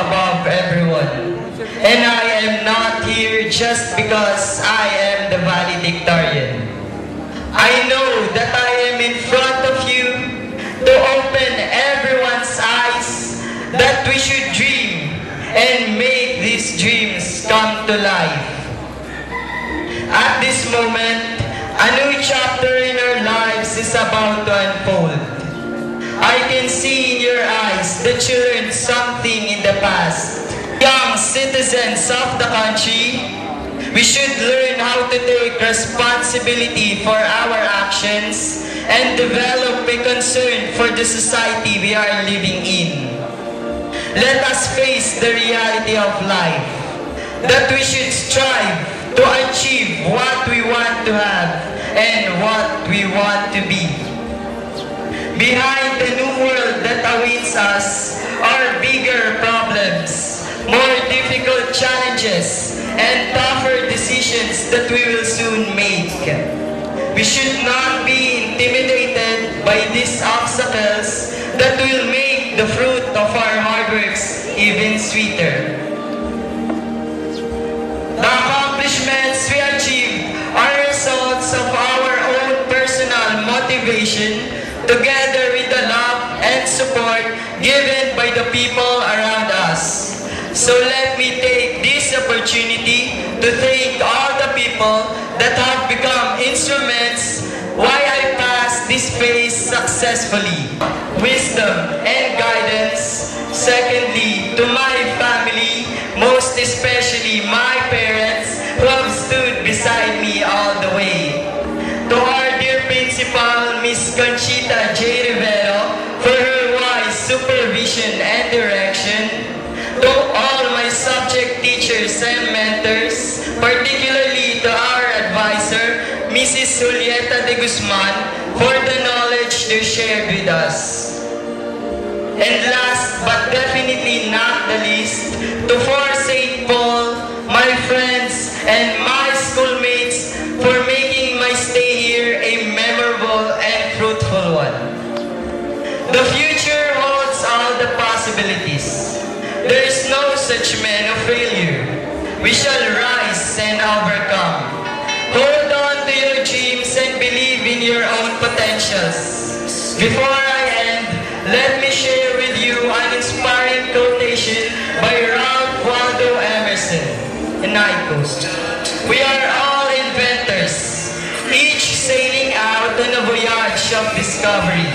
above everyone. And I am not here just because I am the valedictorian. I know that I am in front of you to open everyone's eyes that we should dream and make these dreams come to life. At this moment, a new chapter in our lives is about to unfold. I can see in your eyes that you learned something in the past. Young citizens of the country, we should learn how to take responsibility for our actions and develop a concern for the society we are living in. Let us face the reality of life, that we should strive to achieve what we want to have and what we want to be. Behind the new world that awaits us are bigger problems, more difficult challenges, and tougher decisions that we will soon make. We should not be intimidated by these obstacles that will make the fruit of our hard works even sweeter. The accomplishments we achieve are results of our own personal motivation together with the love and support given by the people around us. So let me take this opportunity to thank all the people that have become instruments why I passed this phase successfully. Wisdom and guidance. Secondly, to my family, most especially my parents who have stood beside me all the way. To our dear principal, Miss Conchita J. Rivero, for her wise supervision and direction. To all my subject teachers and mentors, particularly to our advisor, Mrs. Julieta de Guzman, for the knowledge they shared with us. And last but definitely not the least, to Fort St. Paul, my friends and my schoolmates, for making my stay here a memorable and fruitful one. The future holds all the possibilities. There is no such man of failure. We shall rise and overcome. Hold on to your dreams and believe in your own potentials. Before I end, let me share with you an inspiring quotation by Ralph Waldo Emerson, and I quote, "We are all inventors, each sailing out on a voyage of discovery,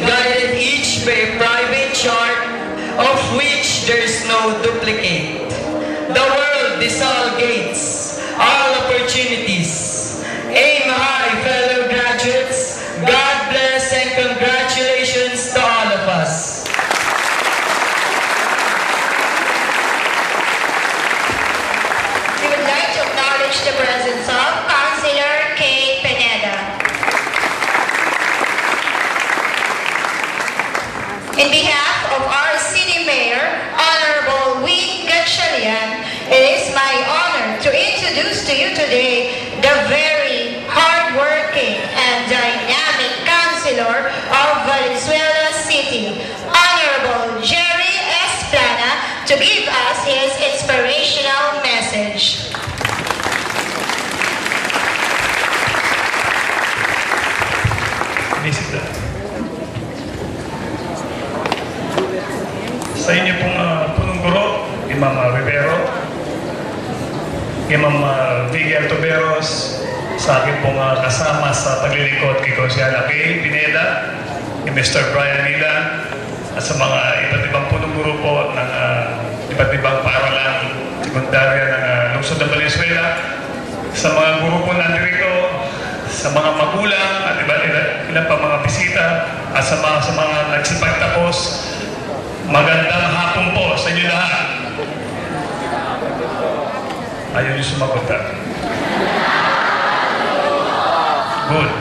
guided each by a private chart of which there is no duplicate. The world is all gates, all opportunities. Aim high, fellow graduates. God bless and congratulations to all of us." We would like to acknowledge the presence of Councilor Kate Pineda. In behalf of our City Mayor, Honorable Wing Gatchalian, it is my honor to introduce to you today the very hardworking and dynamic Councilor of Valenzuela City, Honorable Jerry S. Plana, to give us his inspirational message. Sa inyo pong punong guro, Imam Rivero, Imam Miguel Toberos, sa akin pong kasama sa paglilingkod kay Consiala Kay Pineda, kay Mr. Brian Mila, at sa mga iba't ibang punong guro po ng iba't ibang paaralan sekundarya ng lungsod ng Valenzuela, sa mga guro po nandito, sa mga magulang at ilang pa mga bisita, at sa mga nagsipagtapos. Magandang hapon po sa inyo lahat. Ayaw niyo sumagot ha? Good.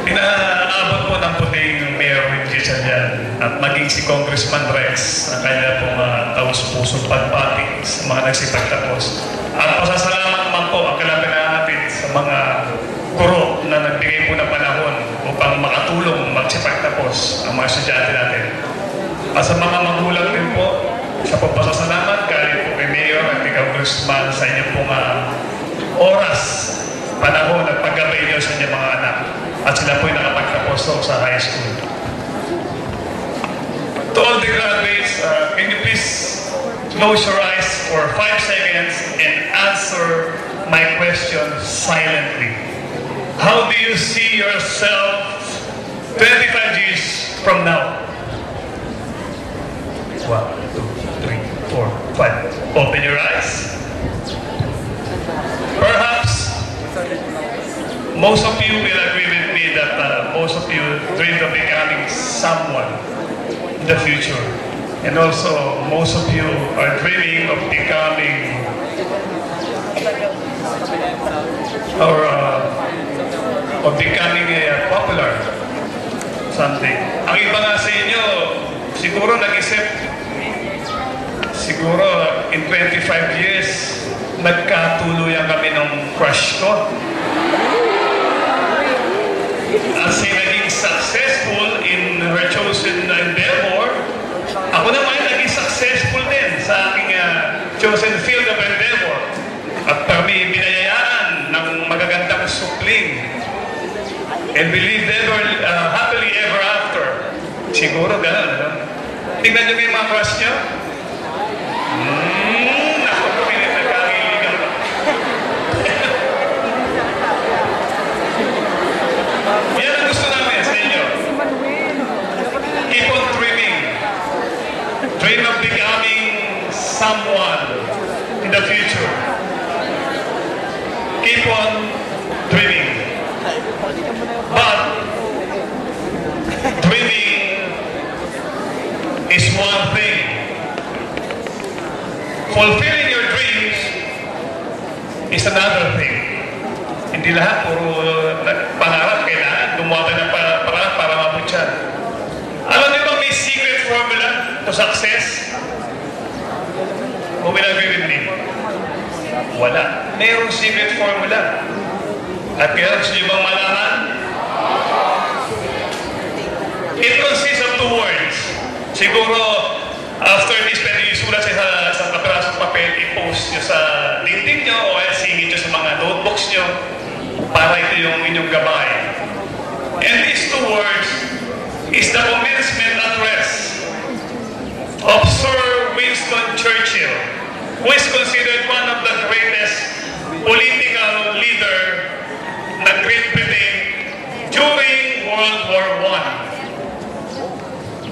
Inaabot po ng puting Mayor Wing Gatchalian at maging si Congressman Rex ang kanya pong taus-pusong pagpati sa mga nagsipagtapos. At pasasalamat naman po ang kailang pinahatid sa mga guro na nagbigay po ng panahon upang makatulong magsipagtapos ang mga estudyante natin. At sa mga magulang din po, sa pagpasasalamat, galing po kay Mayor at kay Congressman sa inyong pong oras, panahon at paggabay niyo sa inyong mga anak. At sila po'y nakapagtapos sa high school. To all the graduates, can you please close your eyes for 5 seconds and answer my question silently. How do you see yourself 25 years from now? 1, 2, 3, 4, 5. Open your eyes. Perhaps most of you will agree with me that most of you dream of becoming someone in the future. And also, most of you are dreaming of becoming popular someday. Ang iba nga sa inyo, siguro nag-isip, siguro in 25 years, nagkatuluyan kami ng crush ko. As in naging successful in her chosen endeavor, ako naman naging successful din sa aking chosen field of endeavor. At kami binayayaan ng magagandang supling. And we live happily ever after. Siguro gano'n, no? Tingnan nyo yung mga crush nyo. Naku po, nagkakiligan ko. Yan ang gusto namin sa inyo. Keep on dreaming. Dream of becoming someone in the future. Keep on dreaming. But dreaming is one thing. Fulfilling your dreams is another thing. Hindi lahat puro pangarap, kailangan gumawa ng pangarap para mabot yan. Alam niyo ba may secret formula to success? Who will agree with me? Wala. Mayroong secret formula. At kaya gusto niyo bang malaman? It consists of 2 words. Siguro, after this, pwede isulat sa isang kaperasong papel, i-post nyo sa LinkedIn nyo o singin nyo sa mga notebooks nyo para ito yung inyong gabay. And these 2 words is the commencement address of Sir Winston Churchill, who is considered one of the greatest political leader ng Great Britain during World War I.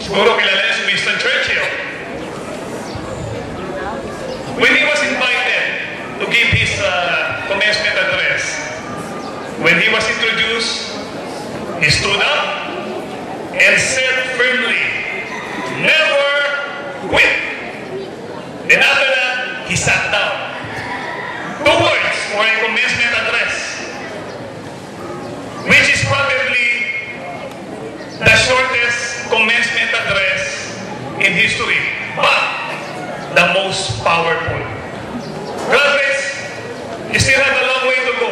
Siguro kilala niyo si Winston Churchill. When he was invited to give his commencement address, when he was introduced, he stood up and said firmly, "Never quit." Then after that, he sat down. 2 words for a commencement address, which is probably the shortest commencement address in history, but the most powerful. Graduates, you still have a long way to go.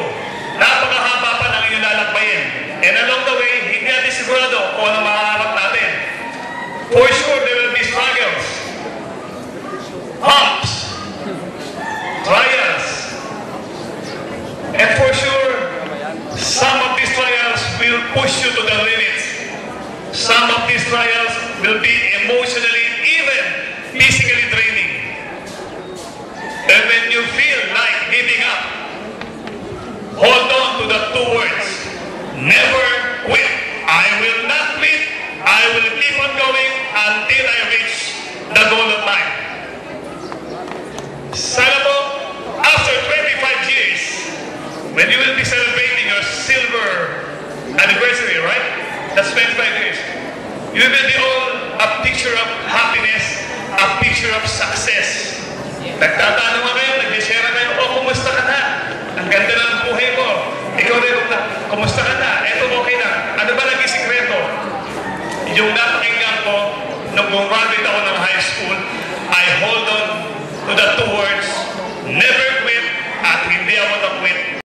Napakahaba pa ng inyong lalakbayin. And along the way, hindi natin sigurado kung ano mahaharap natin. For sure, there will be struggles, humps, trials. And for sure, some of these trials will push you to the limits. Some of these trials will be emotionally, even physically draining. And when you feel like giving up, hold on to the 2 words. Never quit. I will not quit. I will keep on going until I reach the goal of mine. Sana po, after 25 years, when you will be celebrating your silver anniversary, right? That's 25 years. You will be all a picture of happiness, a picture of success. Nagtatanong nga kayo, nag-share kayo, kumusta ka na? Ang ganda ng buhay mo. Ikaw rin, kumusta ka na? Eto, okay na. Ano ba naging sikreto? Yung napakinggan ko, nung graduate ako ng